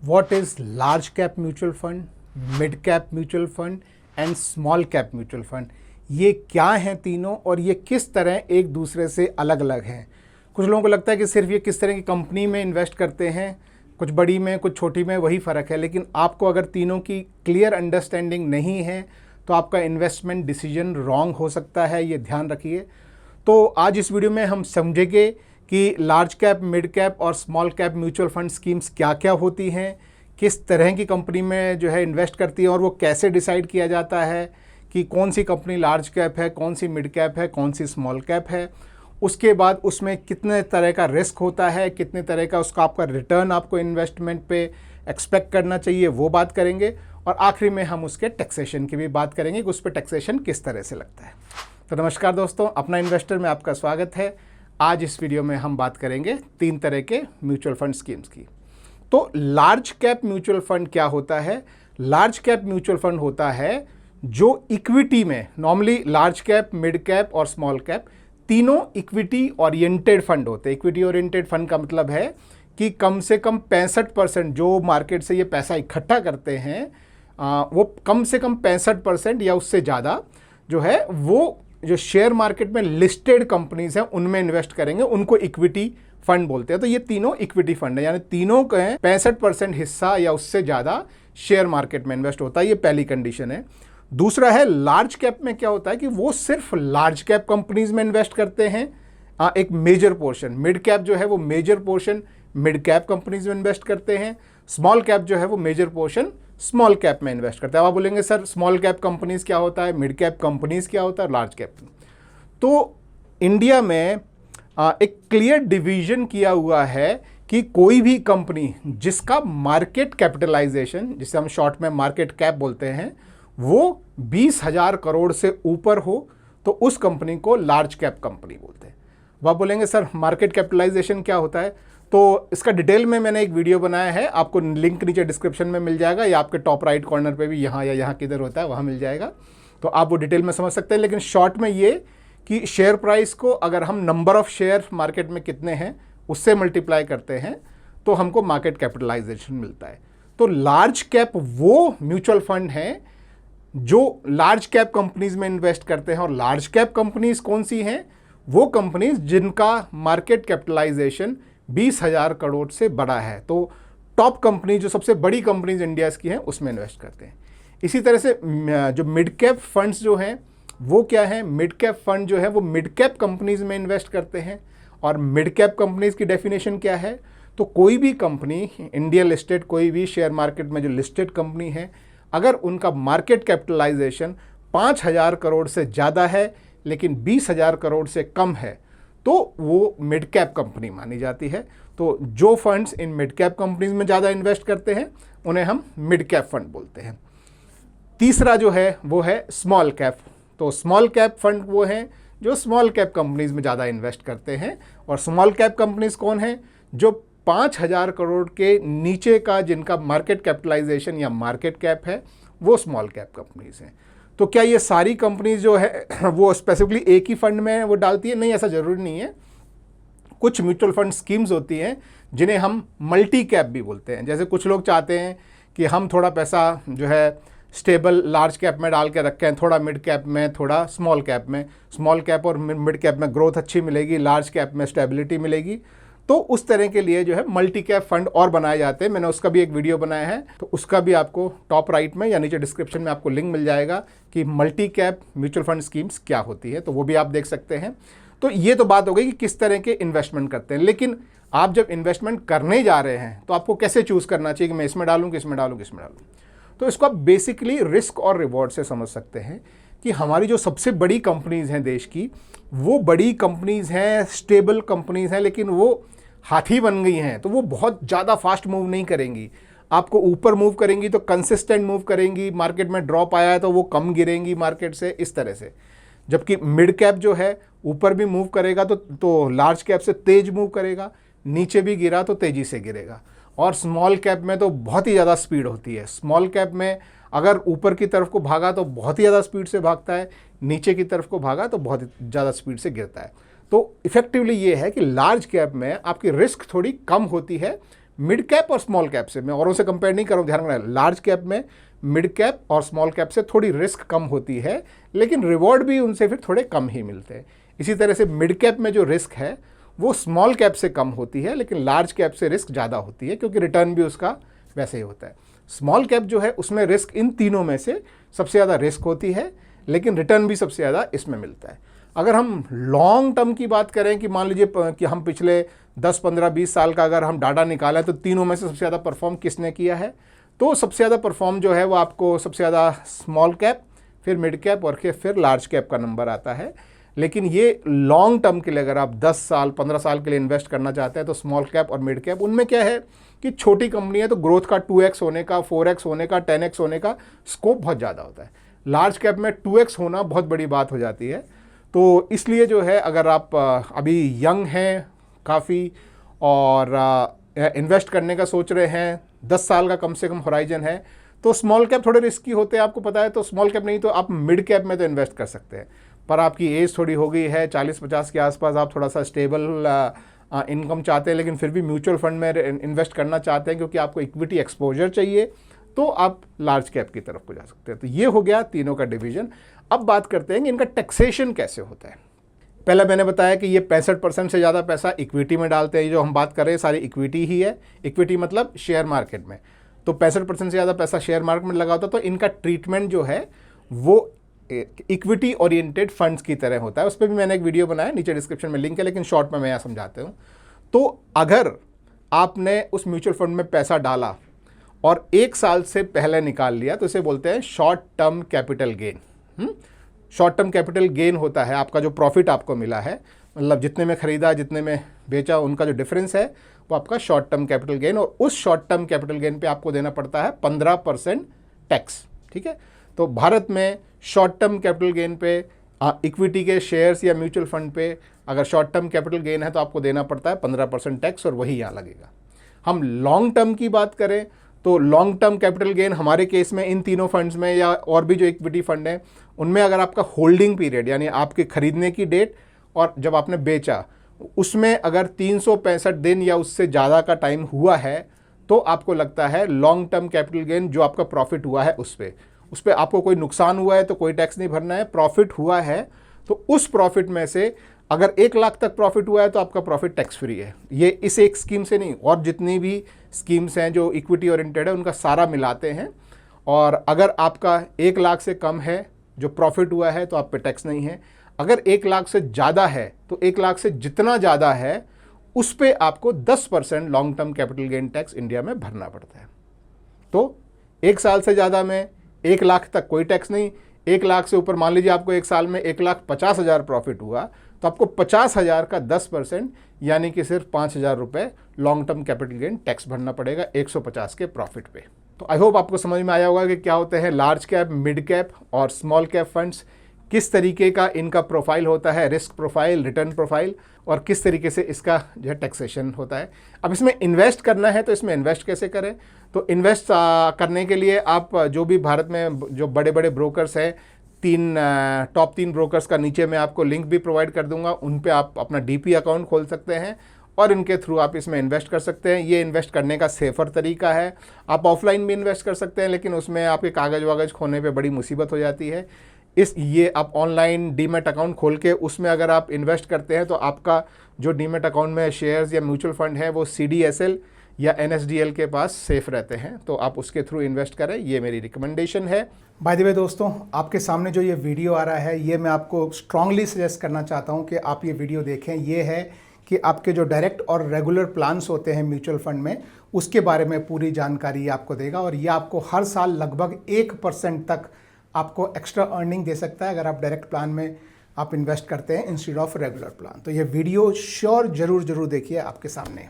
What is large cap mutual fund, mid cap mutual fund and small cap mutual fund? ये क्या हैं तीनों और ये किस तरह एक दूसरे से अलग अलग हैं? कुछ लोगों को लगता है कि सिर्फ ये किस तरह की कंपनी में इन्वेस्ट करते हैं, कुछ बड़ी में कुछ छोटी में, वही फ़र्क है। लेकिन आपको अगर तीनों की क्लियर अंडरस्टैंडिंग नहीं है तो आपका इन्वेस्टमेंट डिसीजन रॉन्ग हो सकता है, ये ध्यान रखिए। तो आज इस वीडियो में हम समझेंगे कि लार्ज कैप, मिड कैप और small cap mutual fund schemes क्या क्या होती हैं, किस तरह की कंपनी में जो है इन्वेस्ट करती है और वो कैसे डिसाइड किया जाता है कि कौन सी कंपनी लार्ज कैप है, कौन सी मिड कैप है, कौन सी स्मॉल कैप है। उसके बाद उसमें कितने तरह का रिस्क होता है, कितने तरह का उसका आपका रिटर्न आपको इन्वेस्टमेंट पे एक्सपेक्ट करना चाहिए, वो बात करेंगे। और आखिरी में हम उसके टैक्सेशन की भी बात करेंगे कि उस पर टैक्सेशन किस तरह से लगता है। तो नमस्कार दोस्तों, अपना इन्वेस्टर में आपका स्वागत है। आज इस वीडियो में हम बात करेंगे 3 तरह के म्यूचुअल फंड स्कीम्स की। तो लार्ज कैप म्यूचुअल फंड क्या होता है? लार्ज कैप म्यूचुअल फंड होता है जो इक्विटी में, normally large cap, mid cap और स्मॉल कैप तीनों इक्विटी ओरिएंटेड फंड होते हैं। इक्विटी ओरिएंटेड फंड का मतलब है कि कम से कम 65% जो मार्केट से ये पैसा इकट्ठा करते हैं वो कम से कम 65% या उससे ज़्यादा जो है वो जो शेयर मार्केट में लिस्टेड कंपनीज हैं उनमें इन्वेस्ट करेंगे, उनको इक्विटी फंड बोलते हैं। तो ये तीनों इक्विटी फंड है, यानी तीनों का 65% हिस्सा या उससे ज़्यादा शेयर मार्केट में इन्वेस्ट होता है। ये पहली कंडीशन है। दूसरा है लार्ज कैप में क्या होता है कि वो सिर्फ लार्ज कैप कंपनीज में इन्वेस्ट करते हैं, एक मेजर पोर्शन। मिड कैप जो है वो major portion mid cap companies में इन्वेस्ट करते हैं। स्मॉल कैप जो है वो मेजर पोर्शन स्मॉल कैप में इन्वेस्ट करते हैं। अब आप बोलेंगे सर स्मॉल कैप कंपनीज क्या होता है, मिड कैप कंपनीज क्या होता है, लार्ज कैप? तो इंडिया में एक क्लियर डिवीजन किया हुआ है कि कोई भी कंपनी जिसका मार्केट कैपिटलाइजेशन, जिसे हम शॉर्ट में मार्केट कैप बोलते हैं, वो 20,000 करोड़ से ऊपर हो तो उस कंपनी को लार्ज कैप कंपनी बोलते हैं। वो आप बोलेंगे सर मार्केट कैपिटलाइजेशन क्या होता है? तो इसका डिटेल में मैंने एक वीडियो बनाया है, आपको लिंक नीचे डिस्क्रिप्शन में मिल जाएगा या आपके टॉप राइट कॉर्नर पे भी यहाँ या यहाँ किधर होता है वहाँ मिल जाएगा, तो आप वो डिटेल में समझ सकते हैं। लेकिन शॉर्ट में ये कि शेयर प्राइस को अगर हम नंबर ऑफ शेयर मार्केट में कितने हैं उससे मल्टीप्लाई करते हैं तो हमको मार्केट कैपिटलाइजेशन मिलता है। तो लार्ज कैप वो म्यूचुअल फंड हैं जो लार्ज कैप कंपनीज में इन्वेस्ट करते हैं। और लार्ज कैप कंपनीज कौन सी हैं? वो कंपनीज जिनका मार्केट कैपिटलाइजेशन 20,000 करोड़ से बड़ा है। तो टॉप कंपनी जो सबसे बड़ी कंपनीज इंडिया की हैं उसमें इन्वेस्ट करते हैं। इसी तरह से जो मिड कैप फंड्स जो हैं वो क्या है? मिड कैप फंड जो है वो मिड कैप कंपनीज में इन्वेस्ट करते हैं। और मिड कैप कंपनीज की डेफिनेशन क्या है? तो कोई भी कंपनी, इंडिया लिस्टेड कोई भी शेयर मार्केट में जो लिस्टेड कंपनी है, अगर उनका मार्केट कैपिटलाइजेशन 5,000 करोड़ से ज़्यादा है लेकिन 20,000 करोड़ से कम है तो वो मिड कैप कंपनी मानी जाती है। तो जो funds in mid cap companies में ज़्यादा इन्वेस्ट करते हैं उन्हें हम मिड कैप फंड बोलते हैं। तीसरा जो है वो है स्मॉल कैप। तो स्मॉल कैप फंड वो हैं जो स्मॉल कैप कंपनीज में ज़्यादा इन्वेस्ट करते हैं। और स्मॉल कैप कंपनीज कौन है? जो 5,000 करोड़ के नीचे का जिनका मार्केट कैपिटलाइजेशन या मार्केट कैप है वो स्मॉल कैप कंपनीज हैं। तो क्या ये सारी कंपनीज जो है वो स्पेसिफिकली एक ही फंड में वो डालती है? नहीं, ऐसा ज़रूरी नहीं है। कुछ म्यूचुअल फंड स्कीम्स होती हैं जिन्हें हम मल्टी कैप भी बोलते हैं। जैसे कुछ लोग चाहते हैं कि हम थोड़ा पैसा जो है स्टेबल लार्ज कैप में डाल के रखें, थोड़ा मिड कैप में, थोड़ा स्मॉल कैप में। स्मॉल कैप और मिड कैप में ग्रोथ अच्छी मिलेगी, लार्ज कैप में स्टेबिलिटी मिलेगी। तो उस तरह के लिए जो है मल्टी कैप फंड और बनाए जाते हैं। मैंने उसका भी एक वीडियो बनाया है, तो उसका भी आपको टॉप राइट में या नीचे डिस्क्रिप्शन में आपको लिंक मिल जाएगा कि multi cap mutual fund schemes क्या होती है, तो वो भी आप देख सकते हैं। तो ये तो बात हो गई कि किस तरह के इन्वेस्टमेंट करते हैं। लेकिन आप जब इन्वेस्टमेंट करने जा रहे हैं तो आपको कैसे चूज़ करना चाहिए कि मैं इसमें डालूँ, किसमें डालूँ, किसमें डालूँ? तो इसको आप बेसिकली रिस्क और रिवॉर्ड से समझ सकते हैं कि हमारी जो सबसे बड़ी कंपनीज हैं देश की, वो बड़ी कंपनीज हैं, स्टेबल कंपनीज हैं, लेकिन वो हाथी बन गई हैं तो वो बहुत ज़्यादा फास्ट मूव नहीं करेंगी। आपको ऊपर मूव करेंगी तो कंसिस्टेंट मूव करेंगी, मार्केट में ड्रॉप आया है तो वो कम गिरेंगी मार्केट से, इस तरह से। जबकि मिड कैप जो है ऊपर भी मूव करेगा तो लार्ज कैप से तेज मूव करेगा, नीचे भी गिरा तो तेज़ी से गिरेगा। और स्मॉल कैप में तो बहुत ही ज़्यादा स्पीड होती है। स्मॉल कैप में अगर ऊपर की तरफ को भागा तो बहुत ही ज़्यादा स्पीड से भागता है, नीचे की तरफ को भागा तो बहुत ज़्यादा स्पीड से गिरता है। तो इफेक्टिवली ये है कि लार्ज कैप में आपकी रिस्क थोड़ी कम होती है मिड कैप और स्मॉल कैप से, मैं औरों से कंपेयर नहीं कर रहा हूँ, ध्यान रखना, लार्ज कैप में मिड कैप और स्मॉल कैप से थोड़ी रिस्क कम होती है, लेकिन रिवॉर्ड भी उनसे फिर थोड़े कम ही मिलते हैं। इसी तरह से मिड कैप में जो रिस्क है वो स्मॉल कैप से कम होती है, लेकिन लार्ज कैप से रिस्क ज़्यादा होती है, क्योंकि रिटर्न भी उसका वैसे ही होता है। स्मॉल कैप जो है उसमें रिस्क इन तीनों में से सबसे ज़्यादा रिस्क होती है, लेकिन रिटर्न भी सबसे ज़्यादा इसमें मिलता है। अगर हम लॉन्ग टर्म की बात करें कि मान लीजिए कि हम पिछले 10, 15, 20 साल का अगर हम डाटा निकालें तो तीनों में से सबसे ज़्यादा परफॉर्म किसने किया है, तो सबसे ज़्यादा परफॉर्म जो है वो आपको सबसे ज़्यादा स्मॉल कैप, फिर मिड कैप और फिर लार्ज कैप का नंबर आता है। लेकिन ये लॉन्ग टर्म के लिए अगर आप 10 साल 15 साल के लिए इन्वेस्ट करना चाहते हैं तो स्मॉल कैप और मिड कैप, उनमें क्या है कि छोटी कंपनी है तो ग्रोथ का 2x होने का, 4x होने का, 10x होने का स्कोप बहुत ज़्यादा होता है। लार्ज कैप में 2x होना बहुत बड़ी बात हो जाती है। तो इसलिए जो है अगर आप अभी यंग हैं काफ़ी और इन्वेस्ट करने का सोच रहे हैं, 10 साल का कम से कम होराइजन है, तो स्मॉल कैप थोड़े रिस्की होते हैं, आपको पता है। तो स्मॉल कैप नहीं तो आप मिड कैप में तो इन्वेस्ट कर सकते हैं, पर आपकी एज थोड़ी हो गई है 40-50 के आसपास, आप थोड़ा सा स्टेबल इनकम चाहते हैं, लेकिन फिर भी म्यूचुअल फंड में इन्वेस्ट करना चाहते हैं क्योंकि आपको इक्विटी एक्सपोजर चाहिए, तो आप लार्ज कैप की तरफ को जा सकते हैं। तो ये हो गया तीनों का डिवीजन। अब बात करते हैं कि इनका टैक्सेशन कैसे होता है। पहला मैंने बताया कि ये 65% से ज़्यादा पैसा इक्विटी में डालते हैं। जो हम बात कर रहे हैं सारी इक्विटी ही है, इक्विटी मतलब शेयर मार्केट में। तो 65% से ज़्यादा पैसा शेयर मार्केट में लगा होता है, तो इनका ट्रीटमेंट जो है वो इक्विटी ओरिएंटेड फंड्स की तरह होता है। उस पर भी मैंने एक वीडियो बनाया, नीचे डिस्क्रिप्शन में लिंक है, लेकिन शॉर्ट में मैं यहाँ समझाता हूँ। तो अगर आपने उस म्यूचुअल फंड में पैसा डाला और 1 साल से पहले निकाल लिया तो इसे बोलते हैं short term capital gain. Short term capital gain होता है आपका जो प्रॉफिट आपको मिला है, मतलब जितने में खरीदा जितने में बेचा उनका जो डिफरेंस है वो आपका शॉर्ट टर्म कैपिटल गेन, और उस शॉर्ट टर्म कैपिटल गेन पे आपको देना पड़ता है 15% टैक्स। ठीक है, तो भारत में शॉर्ट टर्म कैपिटल गेन पे इक्विटी के शेयर्स या म्यूचुअल फंड पे अगर शॉर्ट टर्म कैपिटल गेन है तो आपको देना पड़ता है 15% टैक्स, और वही यहाँ लगेगा। हम लॉन्ग टर्म की बात करें तो लॉन्ग टर्म कैपिटल गेन हमारे केस में इन तीनों फंड्स में या और भी जो इक्विटी फंड है उनमें अगर आपका होल्डिंग पीरियड यानी आपके खरीदने की डेट और जब आपने बेचा उसमें अगर 365 दिन या उससे ज़्यादा का टाइम हुआ है तो आपको लगता है लॉन्ग टर्म कैपिटल गेन जो आपका प्रॉफिट हुआ है उस पर आपको कोई नुकसान हुआ है तो कोई टैक्स नहीं भरना है। प्रॉफिट हुआ है तो उस प्रॉफिट में से अगर 1 लाख तक प्रॉफिट हुआ है तो आपका प्रॉफिट टैक्स फ्री है। ये इस एक स्कीम से नहीं, और जितनी भी स्कीम्स हैं जो इक्विटी ओरिएंटेड है उनका सारा मिलाते हैं। और अगर आपका 1 लाख से कम है जो प्रॉफिट हुआ है तो आप पे टैक्स नहीं है। अगर 1 लाख से ज़्यादा है तो 1 लाख से जितना ज़्यादा है उस पर आपको 10% long term capital gain tax India में भरना पड़ता है। तो 1 साल से ज़्यादा में 1 लाख तक कोई टैक्स नहीं। 1 लाख से ऊपर मान लीजिए आपको 1 साल में 1,50,000 प्रॉफिट हुआ तो आपको 50,000 का 10% यानी कि सिर्फ 5,000 रुपये long term capital gain tax भरना पड़ेगा 150 के प्रॉफिट पे। तो आई होप आपको समझ में आया होगा कि क्या होते हैं लार्ज कैप, मिड कैप और स्मॉल कैप फंड्स, किस तरीके का इनका प्रोफाइल होता है, रिस्क प्रोफाइल, रिटर्न प्रोफाइल, और किस तरीके से इसका जो है टैक्सेशन होता है। अब इसमें इन्वेस्ट करना है तो इसमें इन्वेस्ट कैसे करें, तो इन्वेस्ट करने के लिए आप जो भी भारत में जो बड़े बड़े ब्रोकर्स हैं, टॉप 3 ब्रोकर्स का नीचे मैं आपको लिंक भी प्रोवाइड कर दूंगा, उन पे आप अपना डीपी अकाउंट खोल सकते हैं और इनके थ्रू आप इसमें इन्वेस्ट कर सकते हैं। ये इन्वेस्ट करने का सेफ़र तरीका है। आप ऑफलाइन भी इन्वेस्ट कर सकते हैं लेकिन उसमें आपके कागज़ वागज़ खोने पे बड़ी मुसीबत हो जाती है। ये आप ऑनलाइन डीमैट अकाउंट खोल के उसमें अगर आप इन्वेस्ट करते हैं तो आपका जो डीमैट अकाउंट में शेयर्स या म्यूचुअल फंड है वो CDSL या NSDL के पास सेफ रहते हैं, तो आप उसके थ्रू इन्वेस्ट करें, ये मेरी रिकमेंडेशन है। बाय द वे दोस्तों, आपके सामने जो ये वीडियो आ रहा है ये मैं आपको स्ट्रांगली सजेस्ट करना चाहता हूँ कि आप ये वीडियो देखें। ये है कि आपके जो डायरेक्ट और रेगुलर प्लान्स होते हैं म्यूचुअल फंड में उसके बारे में पूरी जानकारी आपको देगा, और ये आपको हर साल लगभग 1% तक आपको एक्स्ट्रा अर्निंग दे सकता है अगर आप डायरेक्ट प्लान में आप इन्वेस्ट करते हैं इंस्टेड ऑफ रेगुलर प्लान। तो ये वीडियो श्योर जरूर देखिए, आपके सामने